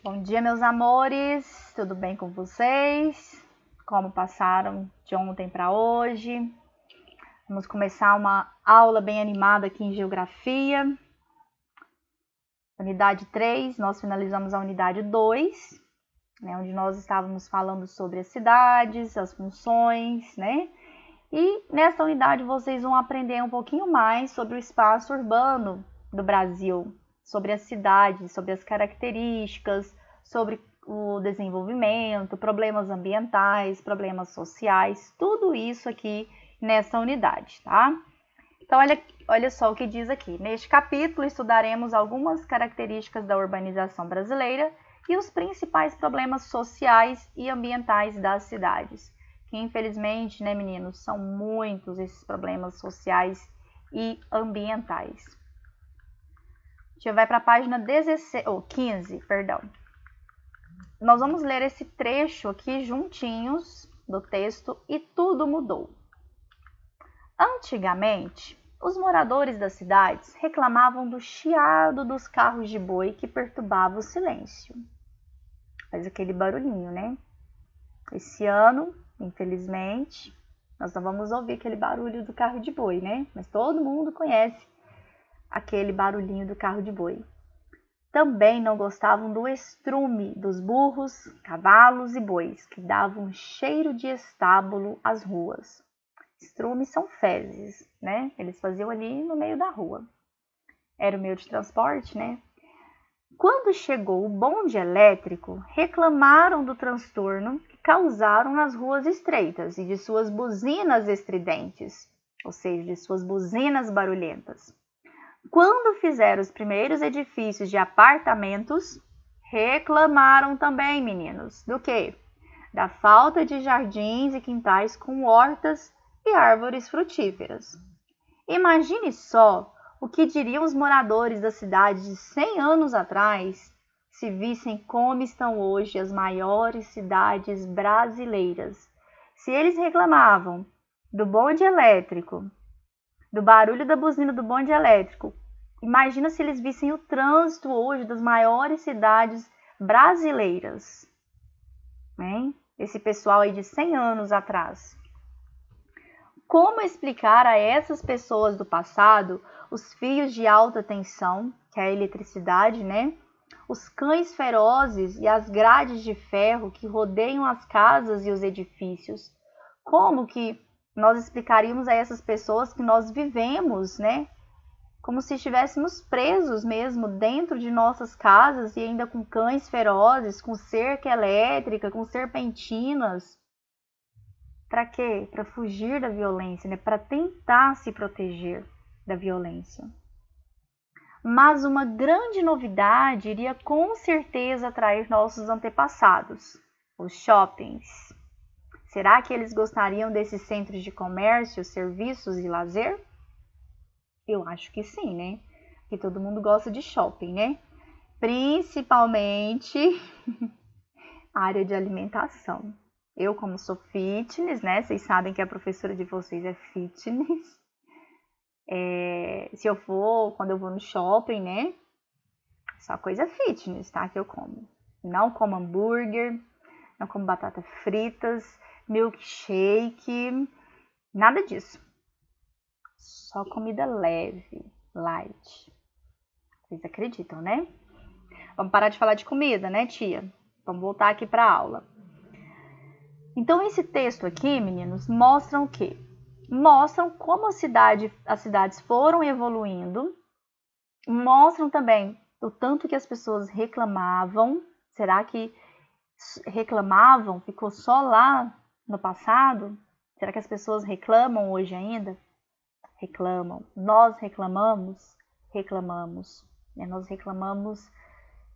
Bom dia, meus amores, tudo bem com vocês? Como passaram de ontem para hoje? Vamos começar uma aula bem animada aqui em Geografia. Unidade 3, nós finalizamos a unidade 2, onde nós estávamos falando sobre as cidades, as funções, E nessa unidade vocês vão aprender um pouquinho mais sobre o espaço urbano do Brasil, sobre as cidades, sobre as características, sobre o desenvolvimento, problemas ambientais, problemas sociais, tudo isso aqui nessa unidade, tá? Então, olha só o que diz aqui. Neste capítulo, estudaremos algumas características da urbanização brasileira e os principais problemas sociais e ambientais das cidades. Que, infelizmente, meninos, são muitos esses problemas sociais e ambientais. A gente vai para a página 15, perdão. Nós vamos ler esse trecho aqui juntinhos do texto e tudo mudou. Antigamente, os moradores das cidades reclamavam do chiado dos carros de boi que perturbava o silêncio. Faz aquele barulhinho, né? Esse ano, infelizmente, nós não vamos ouvir aquele barulho do carro de boi, né? Mas todo mundo conhece aquele barulhinho do carro de boi. Também não gostavam do estrume dos burros, cavalos e bois, que davam um cheiro de estábulo às ruas. Estrumes são fezes, né? Eles faziam ali no meio da rua. Era o meio de transporte, né? Quando chegou o bonde elétrico, reclamaram do transtorno que causaram nas ruas estreitas e de suas buzinas estridentes, ou seja, de suas buzinas barulhentas. Quando fizeram os primeiros edifícios de apartamentos, reclamaram também, meninos, do quê? Da falta de jardins e quintais com hortas e árvores frutíferas. Imagine só o que diriam os moradores da cidade de 100 anos atrás se vissem como estão hoje as maiores cidades brasileiras. Se eles reclamavam do bonde elétrico, do barulho da buzina do bonde elétrico, imagina se eles vissem o trânsito hoje das maiores cidades brasileiras. Hein? Esse pessoal aí de 100 anos atrás. Como explicar a essas pessoas do passado os fios de alta tensão, que é a eletricidade, Os cães ferozes e as grades de ferro que rodeiam as casas e os edifícios. Como que nós explicaríamos a essas pessoas que nós vivemos, Como se estivéssemos presos mesmo dentro de nossas casas e ainda com cães ferozes, com cerca elétrica, com serpentinas. Para quê? Para fugir da violência, Para tentar se proteger da violência. Mas uma grande novidade iria com certeza atrair nossos antepassados, os shoppings. Será que eles gostariam desses centros de comércio, serviços e lazer? Eu acho que sim, Que todo mundo gosta de shopping, Principalmente a área de alimentação. Eu, como sou fitness, Vocês sabem que a professora de vocês é fitness. Quando eu vou no shopping, Só coisa fitness, tá? Que eu como. Não como hambúrguer, não como batatas fritas, milkshake, nada disso. Só comida leve, light. Vocês acreditam, Vamos parar de falar de comida, tia? Vamos voltar aqui para a aula. Então, esse texto aqui, meninos, mostram o quê? Mostram como as cidades foram evoluindo, mostram também o tanto que as pessoas reclamavam. Será que reclamavam ficou só lá no passado? Será que as pessoas reclamam hoje ainda? Reclamam. Nós reclamamos? Reclamamos. Nós reclamamos,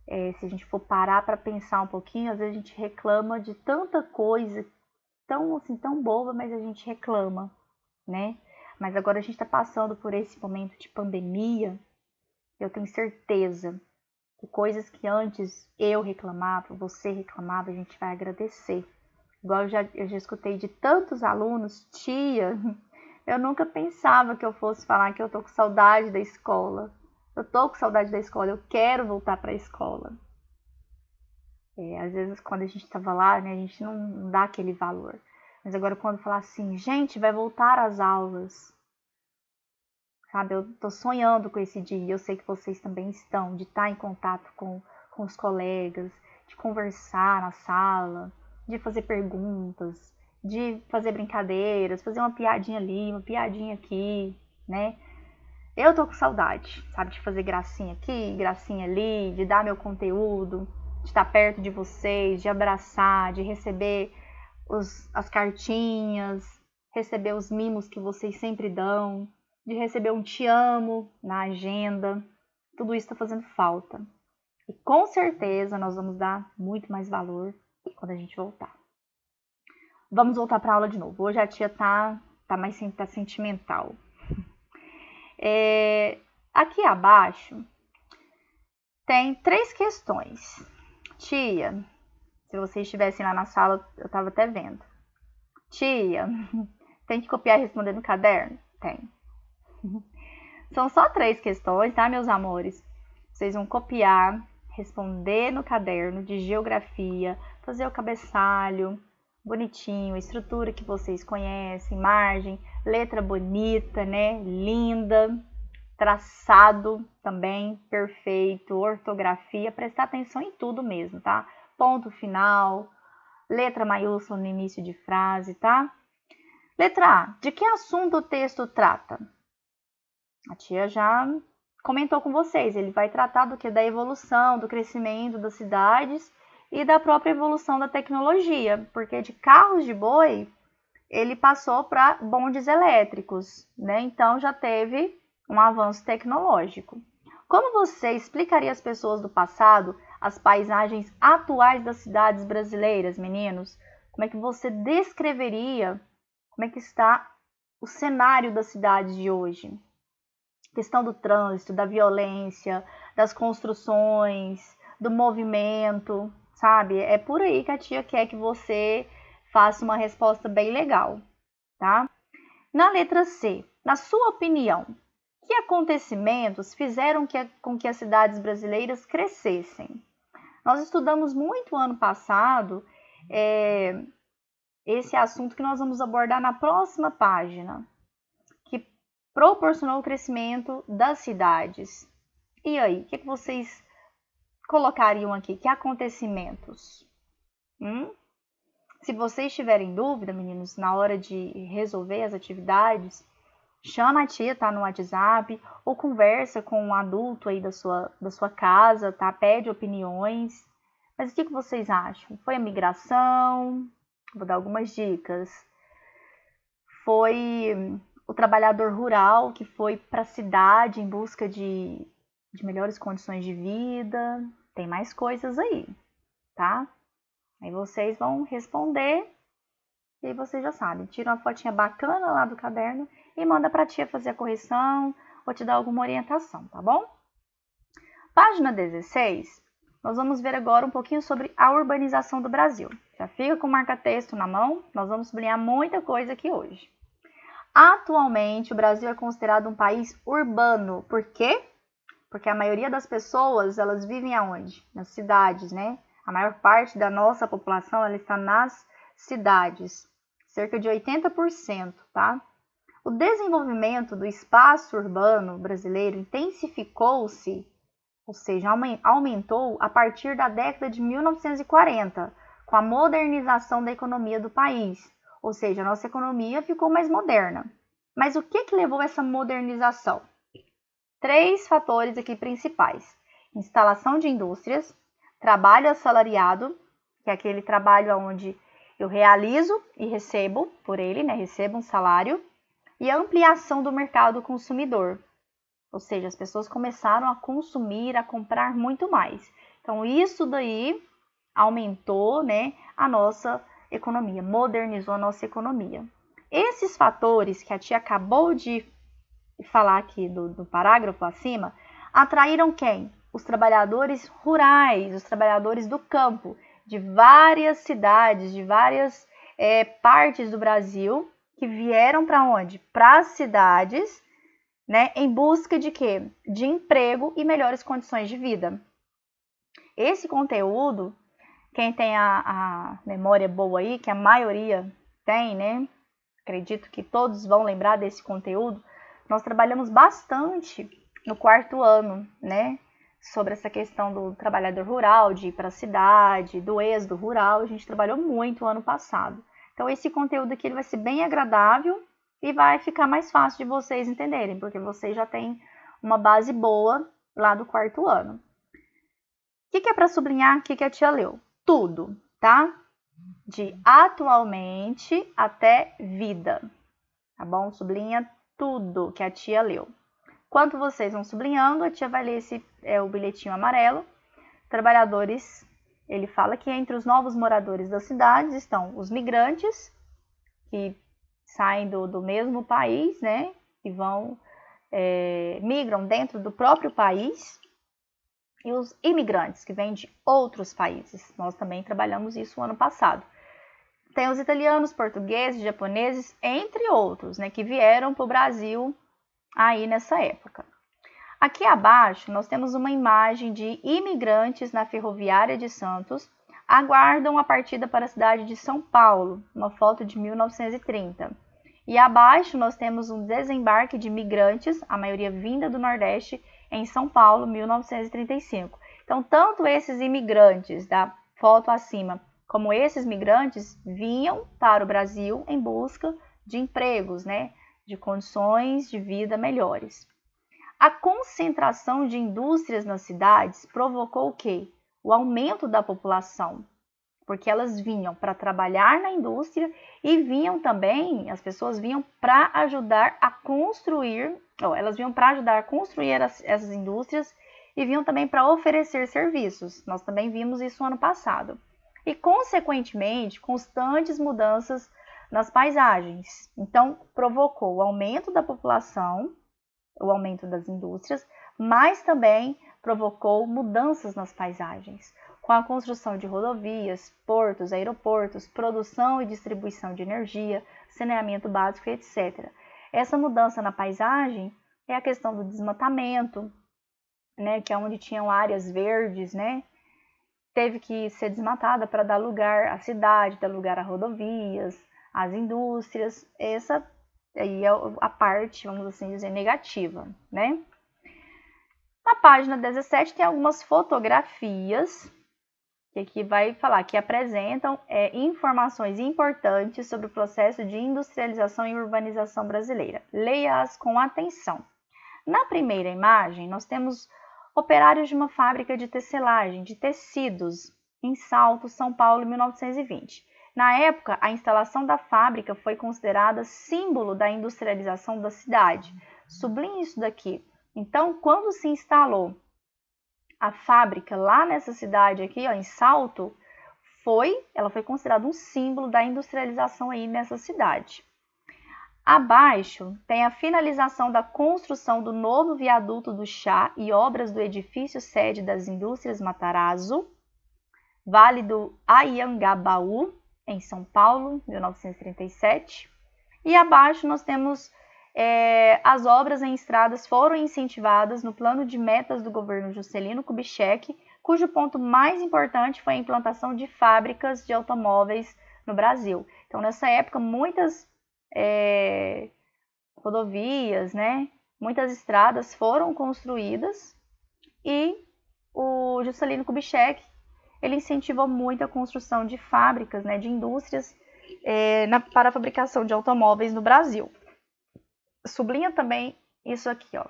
se a gente for parar para pensar um pouquinho, às vezes a gente reclama de tanta coisa, tão boba, mas a gente reclama, Mas agora a gente está passando por esse momento de pandemia, eu tenho certeza que coisas que antes eu reclamava, você reclamava, a gente vai agradecer. Igual eu já escutei de tantos alunos, tia, eu nunca pensava que eu fosse falar que eu tô com saudade da escola. Eu tô com saudade da escola, eu quero voltar para a escola. Às vezes, quando a gente estava lá, né, a gente não dá aquele valor. Mas agora, quando falar assim, gente, vai voltar às aulas, sabe? Eu tô sonhando com esse dia. Eu sei que vocês também estão, de estar em contato com os colegas, de conversar na sala, de fazer perguntas, de fazer brincadeiras, fazer uma piadinha ali, uma piadinha aqui, né? Eu tô com saudade, sabe? De fazer gracinha aqui, gracinha ali, de dar meu conteúdo, de estar perto de vocês, de abraçar, de receber as cartinhas, receber os mimos que vocês sempre dão, de receber um te amo na agenda. Tudo isso está fazendo falta. E com certeza nós vamos dar muito mais valor quando a gente voltar. Vamos voltar para a aula de novo. Hoje a tia tá sentimental. Aqui abaixo tem 3 questões. Tia, se vocês estivessem lá na sala, eu estava até vendo. Tia, tem que copiar e responder no caderno? Tem. São só 3 questões, tá, meus amores? Vocês vão copiar, responder no caderno de geografia, fazer o cabeçalho bonitinho, a estrutura que vocês conhecem, margem, letra bonita, né? Linda, traçado também perfeito, ortografia, prestar atenção em tudo mesmo, tá? Ponto final, letra maiúscula no início de frase, tá? Letra A. De que assunto o texto trata? A tia já comentou com vocês. Ele vai tratar do que? Da evolução, do crescimento das cidades e da própria evolução da tecnologia. Porque de carros de boi, ele passou para bondes elétricos, né? Então já teve um avanço tecnológico. Como você explicaria às pessoas do passado as paisagens atuais das cidades brasileiras, meninos? Como é que você descreveria como é que está o cenário das cidades de hoje? Questão do trânsito, da violência, das construções, do movimento, sabe? É por aí que a tia quer que você faça uma resposta bem legal, tá? Na letra C, na sua opinião, que acontecimentos fizeram com que as cidades brasileiras crescessem? Nós estudamos muito ano passado esse assunto que nós vamos abordar na próxima página, que proporcionou o crescimento das cidades. E aí, o que vocês colocariam aqui? Que acontecimentos? Se vocês tiverem dúvida, meninos, na hora de resolver as atividades, chama a tia, tá, no WhatsApp, ou conversa com um adulto aí da sua casa, tá? Pede opiniões. Mas o que vocês acham? Foi a migração? Vou dar algumas dicas. Foi o trabalhador rural que foi para a cidade em busca de melhores condições de vida? Tem mais coisas aí, tá? Aí vocês vão responder e aí vocês já sabem. Tira uma fotinha bacana lá do caderno e manda para a tia fazer a correção ou te dar alguma orientação, tá bom? Página 16, nós vamos ver agora um pouquinho sobre a urbanização do Brasil. Já fica com o marca-texto na mão, nós vamos sublinhar muita coisa aqui hoje. Atualmente, o Brasil é considerado um país urbano. Por quê? Porque a maioria das pessoas, elas vivem aonde? Nas cidades, né? A maior parte da nossa população, ela está nas cidades. Cerca de 80%, tá? O desenvolvimento do espaço urbano brasileiro intensificou-se, ou seja, aumentou a partir da década de 1940, com a modernização da economia do país. Ou seja, a nossa economia ficou mais moderna. Mas o que levou a essa modernização? 3 fatores aqui principais. Instalação de indústrias, trabalho assalariado, que é aquele trabalho onde eu realizo e recebo por ele, né? Recebo um salário, e a ampliação do mercado consumidor. Ou seja, as pessoas começaram a consumir, a comprar muito mais. Então, isso daí aumentou, né, a nossa economia, modernizou a nossa economia. Esses fatores que a tia acabou de falar aqui do parágrafo acima, atraíram quem? Os trabalhadores rurais, os trabalhadores do campo, de várias cidades, de várias partes do Brasil, que vieram para onde? Para as cidades, né, em busca de quê? De emprego e melhores condições de vida. Esse conteúdo Quem tem a memória boa aí, que a maioria tem, né? Acredito que todos vão lembrar desse conteúdo. Nós trabalhamos bastante no 4º ano, né? Sobre essa questão do trabalhador rural, de ir para a cidade, do êxodo rural. A gente trabalhou muito ano passado. Então, esse conteúdo aqui ele vai ser bem agradável e vai ficar mais fácil de vocês entenderem, porque vocês já têm uma base boa lá do 4º ano. O que é para sublinhar? O que a tia leu? Tudo, tá? De atualmente até vida, tá bom? Sublinha tudo que a tia leu. Enquanto vocês vão sublinhando, a tia vai ler o bilhetinho amarelo. Trabalhadores, ele fala que entre os novos moradores das cidades estão os migrantes, que saem do mesmo país, né? E migram dentro do próprio país. E os imigrantes, que vêm de outros países. Nós também trabalhamos isso no ano passado. Tem os italianos, portugueses, japoneses, entre outros, né, que vieram para o Brasil aí nessa época. Aqui abaixo, nós temos uma imagem de imigrantes na ferroviária de Santos, aguardam a partida para a cidade de São Paulo, uma foto de 1930. E abaixo, nós temos um desembarque de imigrantes, a maioria vinda do Nordeste, em São Paulo, 1935. Então, tanto esses imigrantes da foto acima, como esses migrantes, vinham para o Brasil em busca de empregos, né, de condições de vida melhores. A concentração de indústrias nas cidades provocou o quê? O aumento da população, porque elas vinham para trabalhar na indústria e vinham também, as pessoas vinham para ajudar a construir, elas vinham para ajudar a construir essas indústrias e vinham também para oferecer serviços. Nós também vimos isso no ano passado. E, consequentemente, constantes mudanças nas paisagens. Então, provocou o aumento da população, o aumento das indústrias, mas também provocou mudanças nas paisagens, com a construção de rodovias, portos, aeroportos, produção e distribuição de energia, saneamento básico, etc. Essa mudança na paisagem é a questão do desmatamento, né, que é onde tinham áreas verdes, né, teve que ser desmatada para dar lugar à cidade, dar lugar a rodovias, às indústrias. Essa aí é a parte, vamos assim dizer, negativa, né? Na página 17 tem algumas fotografias que aqui vai falar que apresentam informações importantes sobre o processo de industrialização e urbanização brasileira. Leia-as com atenção. Na primeira imagem, nós temos operários de uma fábrica de tecelagem de tecidos em Salto, São Paulo, 1920. Na época, a instalação da fábrica foi considerada símbolo da industrialização da cidade. Sublinhe isso daqui. Então, quando se instalou a fábrica lá nessa cidade aqui, em Salto, ela foi considerada um símbolo da industrialização aí nessa cidade. Abaixo tem a finalização da construção do novo viaduto do Chá e obras do edifício sede das indústrias Matarazzo, Vale do Anhangabaú, em São Paulo, 1937. E abaixo nós temos as obras em estradas foram incentivadas no plano de metas do governo Juscelino Kubitschek, cujo ponto mais importante foi a implantação de fábricas de automóveis no Brasil. Então, nessa época, muitas rodovias, né, muitas estradas foram construídas e o Juscelino Kubitschek ele incentivou muito a construção de fábricas, né, de indústrias para a fabricação de automóveis no Brasil. Sublinha também isso aqui, ó.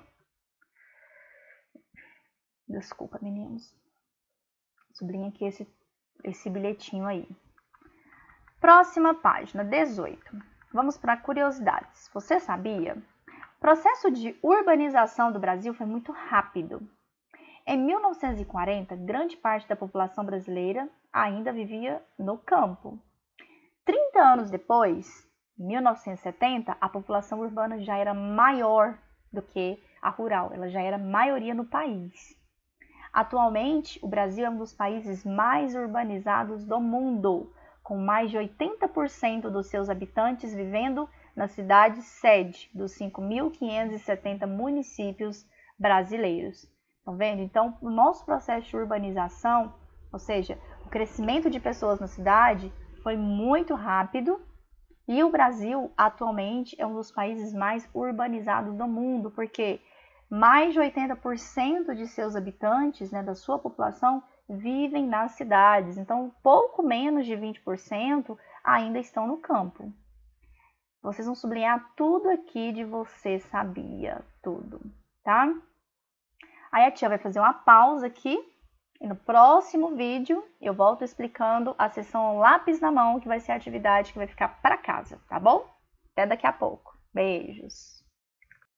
Desculpa, meninos. Sublinha aqui esse bilhetinho aí. Próxima página, 18. Vamos para curiosidades. Você sabia? O processo de urbanização do Brasil foi muito rápido. Em 1940, grande parte da população brasileira ainda vivia no campo. 30 anos depois, em 1970, a população urbana já era maior do que a rural, ela já era maioria no país. Atualmente, o Brasil é um dos países mais urbanizados do mundo, com mais de 80% dos seus habitantes vivendo na cidade sede dos 5.570 municípios brasileiros. Estão vendo? Então, o nosso processo de urbanização, ou seja, o crescimento de pessoas na cidade foi muito rápido e o Brasil atualmente é um dos países mais urbanizados do mundo, porque mais de 80% de seus habitantes, né, da sua população, vivem nas cidades. Então, pouco menos de 20% ainda estão no campo. Vocês vão sublinhar tudo aqui de você sabia, tudo, tá? Aí a tia vai fazer uma pausa aqui e no próximo vídeo eu volto explicando a sessão lápis na mão, que vai ser a atividade que vai ficar para casa, tá bom? Até daqui a pouco. Beijos!